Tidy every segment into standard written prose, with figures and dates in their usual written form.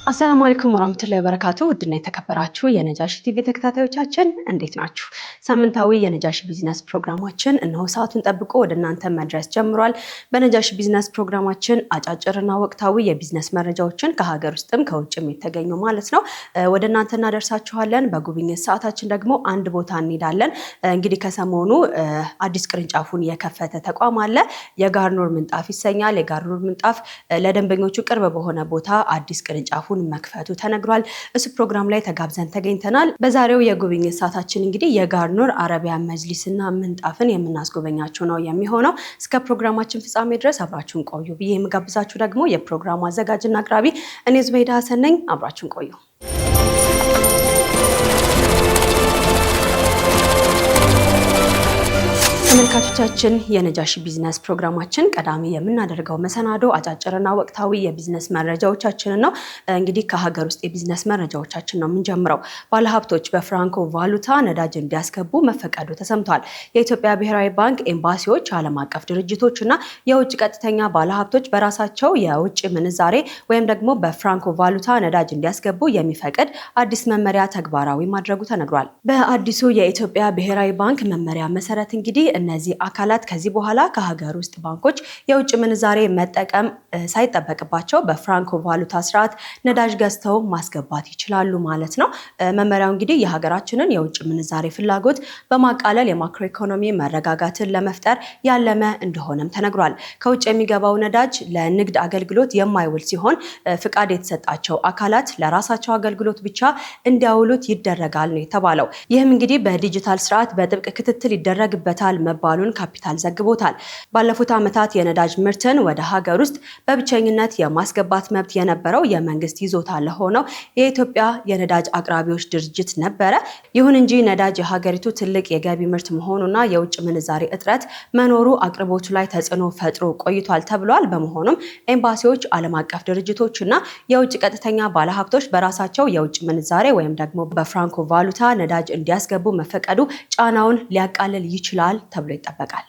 አሰላሙ አለይኩም ወራህመቱላሂ ወበረካቱ። ውድና የተከበራችሁ የነጃሺ ቲቪ ተከታታዮቻችን እንዴት ናችሁ? ሳምንታዊ የነጃሺ ቢዝነስ ፕሮግራማችን እነሆ ሰዓቱን ጠብቆ ወደ እናንተ መድረስ ጀምሯል። በነጃሺ ቢዝነስ ፕሮግራማችን አጫጭርና ወቅታዊ የቢዝነስ መረጃዎችን ከሀገር ውስጥም ከውጭም የተገኙ ማለት ነው ወደ እናንተ እናደርሳችኋለን። በጉብኝት ሰዓታችን ደግሞ አንድ ቦታ እንሄዳለን። እንግዲህ ከሰሞኑ አዲስ ቅርንጫፉን የከፈተ ተቋም አለ። የጋርኖር ምንጣፍ ይሰኛል። የጋርኖር ምንጣፍ ለደንበኞቹ ቅርብ በሆነ ቦታ አዲስ ቅርንጫፉን መክፈቱ ተነግሯል። እሱ ፕሮግራም ላይ ተጋብዘን ተገኝተናል። በዛሬው የጉብኝት ሰዓታችን እንግዲህ የጋርኖር አረቢያን መጅሊስና ምንጣፍን የምናስጎበኛችሁ ነው የሚሆነው። እስከ ፕሮግራማችን ፍጻሜ ድረስ አብራችሁን ቆዩ ብዬ የምጋብዛችሁ ደግሞ የፕሮግራሙ አዘጋጅና አቅራቢ እኔ ዙበይዳ ሀሰን ነኝ። አብራችሁን ቆዩ። ተመልካቾቻችን የነጃሺ ቢዝነስ ፕሮግራማችን ቀዳሚ የምናደርገው መሰናዶ አጫጭርና ወቅታዊ የቢዝነስ መረጃዎቻችንን ነው። እንግዲህ ከሀገር ውስጥ የቢዝነስ መረጃዎቻችን ነው የምንጀምረው። ባለሀብቶች በፍራንኮ ቫሉታ ነዳጅ እንዲያስገቡ መፈቀዱ ተሰምቷል። የኢትዮጵያ ብሔራዊ ባንክ ኤምባሲዎች፣ ዓለም አቀፍ ድርጅቶች እና የውጭ ቀጥተኛ ባለሀብቶች በራሳቸው የውጭ ምንዛሬ ወይም ደግሞ በፍራንኮ ቫሉታ ነዳጅ እንዲያስገቡ የሚፈቅድ አዲስ መመሪያ ተግባራዊ ማድረጉ ተነግሯል። በአዲሱ የኢትዮጵያ ብሔራዊ ባንክ መመሪያ መሰረት እንግዲህ እነዚህ አካላት ከዚህ በኋላ ከሀገር ውስጥ ባንኮች የውጭ ምንዛሬ መጠቀም ሳይጠበቅባቸው በፍራንኮ ቫሉታ ስርዓት ነዳጅ ገዝተው ማስገባት ይችላሉ ማለት ነው። መመሪያው እንግዲህ የሀገራችንን የውጭ ምንዛሬ ፍላጎት በማቃለል የማክሮ ኢኮኖሚ መረጋጋትን ለመፍጠር ያለመ እንደሆነም ተነግሯል። ከውጭ የሚገባው ነዳጅ ለንግድ አገልግሎት የማይውል ሲሆን ፍቃድ የተሰጣቸው አካላት ለራሳቸው አገልግሎት ብቻ እንዲያውሉት ይደረጋል ነው የተባለው። ይህም እንግዲህ በዲጂታል ስርዓት በጥብቅ ክትትል ይደረግበታል መባሉን ካፒታል ዘግቦታል። ባለፉት ዓመታት የነዳጅ ምርትን ወደ ሀገር ውስጥ በብቸኝነት የማስገባት መብት የነበረው የመንግስት ይዞታ ለሆነው የኢትዮጵያ የነዳጅ አቅራቢዎች ድርጅት ነበረ። ይሁን እንጂ ነዳጅ የሀገሪቱ ትልቅ የገቢ ምርት መሆኑና የውጭ ምንዛሬ እጥረት መኖሩ አቅርቦቱ ላይ ተጽዕኖ ፈጥሮ ቆይቷል ተብሏል። በመሆኑም ኤምባሲዎች፣ ዓለም አቀፍ ድርጅቶች እና የውጭ ቀጥተኛ ባለሀብቶች በራሳቸው የውጭ ምንዛሬ ወይም ደግሞ በፍራንኮ ቫሉታ ነዳጅ እንዲያስገቡ መፈቀዱ ጫናውን ሊያቃልል ይችላል ተብሎ ይጠበቃል።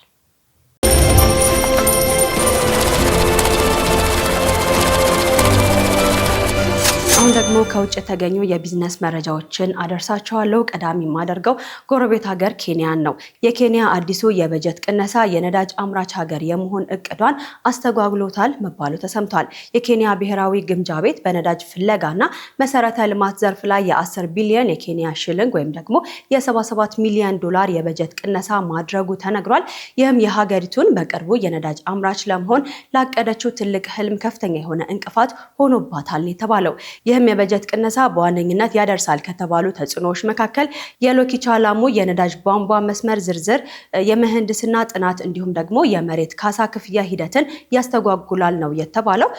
አሁን ደግሞ ከውጭ የተገኙ የቢዝነስ መረጃዎችን አደርሳቸዋለሁ። ቀዳሚ የማደርገው ጎረቤት ሀገር ኬንያን ነው። የኬንያ አዲሱ የበጀት ቅነሳ የነዳጅ አምራች ሀገር የመሆን እቅዷን አስተጓጉሎታል መባሉ ተሰምቷል። የኬንያ ብሔራዊ ግምጃ ቤት በነዳጅ ፍለጋና መሰረተ ልማት ዘርፍ ላይ የ10 ቢሊዮን የኬንያ ሽልንግ ወይም ደግሞ የ77 ሚሊዮን ዶላር የበጀት ቅነሳ ማድረጉ ተነግሯል። ይህም የሀገሪቱን በቅርቡ የነዳጅ አምራች ለመሆን ላቀደችው ትልቅ ህልም ከፍተኛ የሆነ እንቅፋት ሆኖባታል የተባለው። ይህም የበጀት ቅነሳ በዋነኝነት ያደርሳል ከተባሉ ተጽዕኖዎች መካከል የሎኪቻ ላሙ የነዳጅ ቧንቧ መስመር ዝርዝር፣ የምህንድስና ጥናት እንዲሁም ደግሞ የመሬት ካሳ ክፍያ ሂደትን ያስተጓጉላል ነው የተባለው።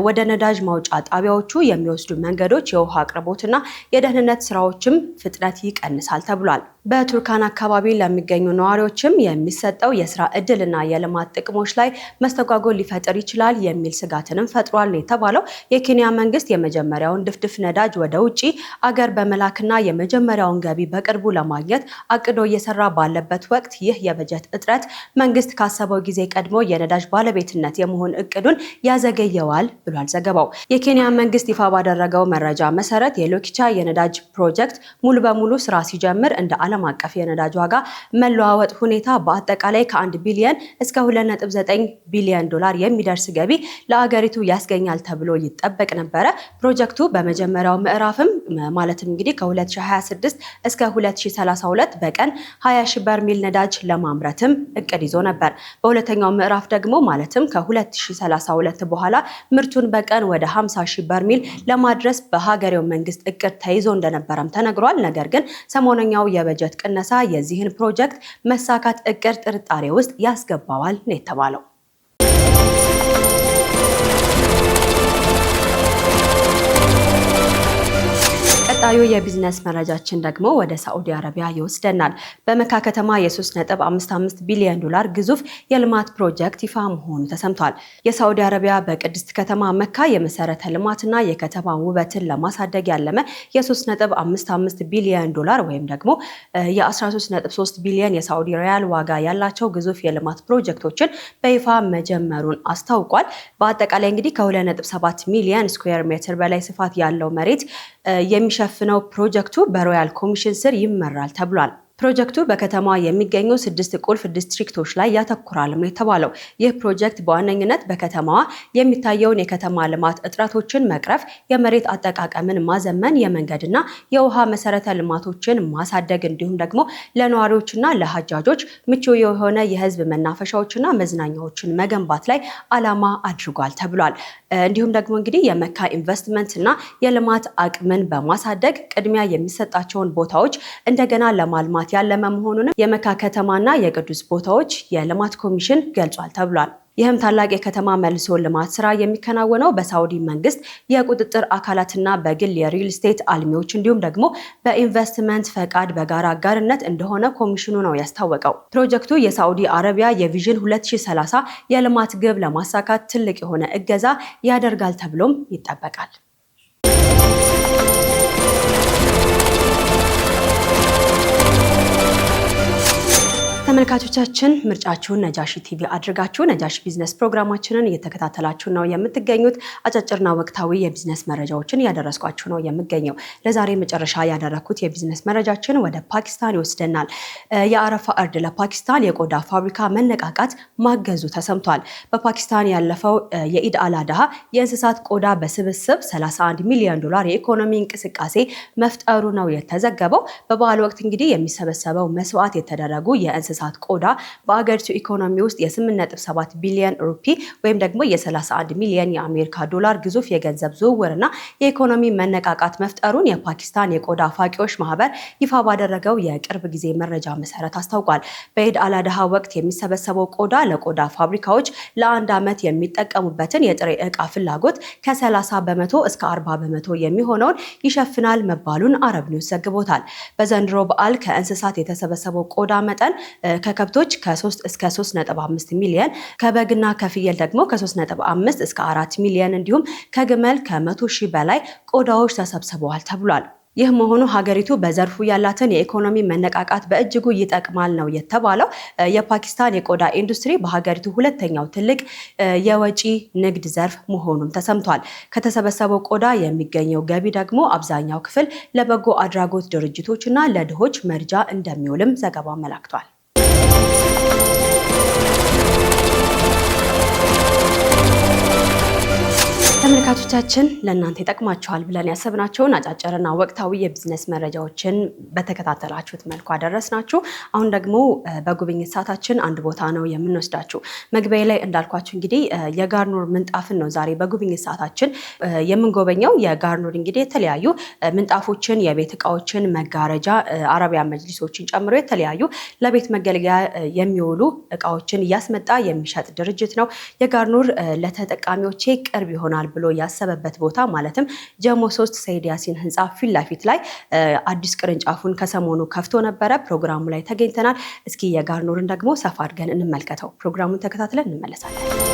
ወደ ነዳጅ ማውጫ ጣቢያዎቹ የሚወስዱ መንገዶች፣ የውሃ አቅርቦትና የደህንነት ስራዎችም ፍጥነት ይቀንሳል ተብሏል። በቱርካን አካባቢ ለሚገኙ ነዋሪዎችም የሚሰጠው የስራ እድልና የልማት ጥቅሞች ላይ መስተጓጎል ሊፈጥር ይችላል የሚል ስጋትንም ፈጥሯል ነው የተባለው። የኬንያ መንግስት የመጀመሪያውን ድፍድፍ ነዳጅ ወደ ውጪ አገር በመላክና የመጀመሪያውን ገቢ በቅርቡ ለማግኘት አቅዶ እየሰራ ባለበት ወቅት ይህ የበጀት እጥረት መንግስት ካሰበው ጊዜ ቀድሞ የነዳጅ ባለቤትነት የመሆን እቅዱን ያዘገየዋል ብሏል ዘገባው። የኬንያ መንግስት ይፋ ባደረገው መረጃ መሰረት የሎኪቻ የነዳጅ ፕሮጀክት ሙሉ በሙሉ ስራ ሲጀምር እንደ ዓለም አቀፍ የነዳጅ ዋጋ መለዋወጥ ሁኔታ በአጠቃላይ ከ1 ቢሊዮን እስከ 2.9 ቢሊዮን ዶላር የሚደርስ ገቢ ለአገሪቱ ያስገኛል ተብሎ ይጠበቅ ነበረ። ፕሮጀክቱ በመጀመሪያው ምዕራፍም ማለትም እንግዲህ ከ2026 እስከ 2032 በቀን 20 ሺህ በርሜል ነዳጅ ለማምረትም እቅድ ይዞ ነበር። በሁለተኛው ምዕራፍ ደግሞ ማለትም ከ2032 በኋላ ምርቱን በቀን ወደ 50 ሺህ በርሜል ለማድረስ በሀገሬው መንግስት እቅድ ተይዞ እንደነበረም ተነግሯል። ነገር ግን ሰሞነኛው የበጀት ቅነሳ የዚህን ፕሮጀክት መሳካት እቅድ ጥርጣሬ ውስጥ ያስገባዋል ነው የተባለው። ቀጣዩ የቢዝነስ መረጃችን ደግሞ ወደ ሳዑዲ አረቢያ ይወስደናል። በመካ ከተማ የ3.55 ቢሊዮን ዶላር ግዙፍ የልማት ፕሮጀክት ይፋ መሆኑ ተሰምቷል። የሳዑዲ አረቢያ በቅድስት ከተማ መካ የመሰረተ ልማትና የከተማ ውበትን ለማሳደግ ያለመ የ3.55 ቢሊዮን ዶላር ወይም ደግሞ የ13.3 ቢሊዮን የሳዑዲ ሪያል ዋጋ ያላቸው ግዙፍ የልማት ፕሮጀክቶችን በይፋ መጀመሩን አስታውቋል። በአጠቃላይ እንግዲህ ከ2.7 ሚሊዮን ስኩዌር ሜትር በላይ ስፋት ያለው መሬት የሚሸፍነው ፕሮጀክቱ በሮያል ኮሚሽን ስር ይመራል ተብሏል። ፕሮጀክቱ በከተማዋ የሚገኙ 6 ቁልፍ ዲስትሪክቶች ላይ ያተኩራል ነው የተባለው። ይህ ፕሮጀክት በዋነኝነት በከተማዋ የሚታየውን የከተማ ልማት እጥረቶችን መቅረፍ፣ የመሬት አጠቃቀምን ማዘመን፣ የመንገድና የውሃ መሰረተ ልማቶችን ማሳደግ እንዲሁም ደግሞ ለነዋሪዎችና ለሀጃጆች ምቹ የሆነ የህዝብ መናፈሻዎችና መዝናኛዎችን መገንባት ላይ ዓላማ አድርጓል ተብሏል። እንዲሁም ደግሞ እንግዲህ የመካ ኢንቨስትመንትና የልማት አቅምን በማሳደግ ቅድሚያ የሚሰጣቸውን ቦታዎች እንደገና ለማልማት ያለመ መሆኑንም የመካ ከተማና የቅዱስ ቦታዎች የልማት ኮሚሽን ገልጿል ተብሏል። ይህም ታላቅ የከተማ መልሶ ልማት ስራ የሚከናወነው በሳዑዲ መንግስት የቁጥጥር አካላትና በግል የሪል ስቴት አልሚዎች እንዲሁም ደግሞ በኢንቨስትመንት ፈቃድ በጋራ አጋርነት እንደሆነ ኮሚሽኑ ነው ያስታወቀው። ፕሮጀክቱ የሳዑዲ አረቢያ የቪዥን 2030 የልማት ግብ ለማሳካት ትልቅ የሆነ እገዛ ያደርጋል ተብሎም ይጠበቃል። ተመልካቾቻችን ምርጫችሁን ነጃሺ ቲቪ አድርጋችሁ ነጃሺ ቢዝነስ ፕሮግራማችንን እየተከታተላችሁ ነው የምትገኙት። አጫጭርና ወቅታዊ የቢዝነስ መረጃዎችን እያደረስኳችሁ ነው የምገኘው። ለዛሬ መጨረሻ ያደረኩት የቢዝነስ መረጃችን ወደ ፓኪስታን ይወስደናል። የአረፋ እርድ ለፓኪስታን የቆዳ ፋብሪካ መነቃቃት ማገዙ ተሰምቷል። በፓኪስታን ያለፈው የኢድ አል አድሃ የእንስሳት ቆዳ በስብስብ 31 ሚሊዮን ዶላር የኢኮኖሚ እንቅስቃሴ መፍጠሩ ነው የተዘገበው። በበዓል ወቅት እንግዲህ የሚሰበሰበው መስዋዕት የተደረጉ የእንስሳት ቆዳ በአገሪቱ ኢኮኖሚ ውስጥ የ8.7 ቢሊዮን ሩፒ ወይም ደግሞ የ31 ሚሊዮን የአሜሪካ ዶላር ግዙፍ የገንዘብ ዝውውርና የኢኮኖሚ መነቃቃት መፍጠሩን የፓኪስታን የቆዳ ፋቂዎች ማህበር ይፋ ባደረገው የቅርብ ጊዜ መረጃ መሰረት አስታውቋል። በኢድ አል አድሃ ወቅት የሚሰበሰበው ቆዳ ለቆዳ ፋብሪካዎች ለአንድ ዓመት የሚጠቀሙበትን የጥሬ ዕቃ ፍላጎት ከ30 በመቶ እስከ 40 በመቶ የሚሆነውን ይሸፍናል መባሉን አረብ ኒውስ ዘግቦታል። በዘንድሮ በዓል ከእንስሳት የተሰበሰበው ቆዳ መጠን ከከብቶች ከ3 እስከ 3.5 ሚሊዮን፣ ከበግና ከፍየል ደግሞ ከ3.5 እስከ 4 ሚሊዮን እንዲሁም ከግመል ከ100 ሺህ በላይ ቆዳዎች ተሰብስበዋል ተብሏል። ይህ መሆኑ ሀገሪቱ በዘርፉ ያላትን የኢኮኖሚ መነቃቃት በእጅጉ ይጠቅማል ነው የተባለው። የፓኪስታን የቆዳ ኢንዱስትሪ በሀገሪቱ ሁለተኛው ትልቅ የወጪ ንግድ ዘርፍ መሆኑም ተሰምቷል። ከተሰበሰበው ቆዳ የሚገኘው ገቢ ደግሞ አብዛኛው ክፍል ለበጎ አድራጎት ድርጅቶች እና ለድሆች መርጃ እንደሚውልም ዘገባው አመላክቷል። ተመልካቾቻችን ለእናንተ ይጠቅማችኋል ብለን ያሰብናቸውን አጫጭርና ወቅታዊ የቢዝነስ መረጃዎችን በተከታተላችሁት መልኩ አደረስናችሁ። አሁን ደግሞ በጉብኝት ሰዓታችን አንድ ቦታ ነው የምንወስዳችሁ። መግቢያ ላይ እንዳልኳችሁ እንግዲህ የጋርኑር ምንጣፍን ነው ዛሬ በጉብኝት ሰዓታችን የምንጎበኘው። የጋርኑር እንግዲህ የተለያዩ ምንጣፎችን፣ የቤት እቃዎችን፣ መጋረጃ፣ አረቢያን መጅሊሶችን ጨምሮ የተለያዩ ለቤት መገልገያ የሚውሉ እቃዎችን እያስመጣ የሚሸጥ ድርጅት ነው። የጋርኑር ለተጠቃሚዎቼ ቅርብ ይሆናል ብሎ ያሰበበት ቦታ ማለትም ጀሞ 3 ሰይድ ያሲን ህንፃ ፊት ለፊት ላይ አዲስ ቅርንጫፉን ከሰሞኑ ከፍቶ ነበረ። ፕሮግራሙ ላይ ተገኝተናል። እስኪ የጋርኑርን ደግሞ ሰፋ አድርገን እንመልከተው። ፕሮግራሙን ተከታትለን እንመለሳለን።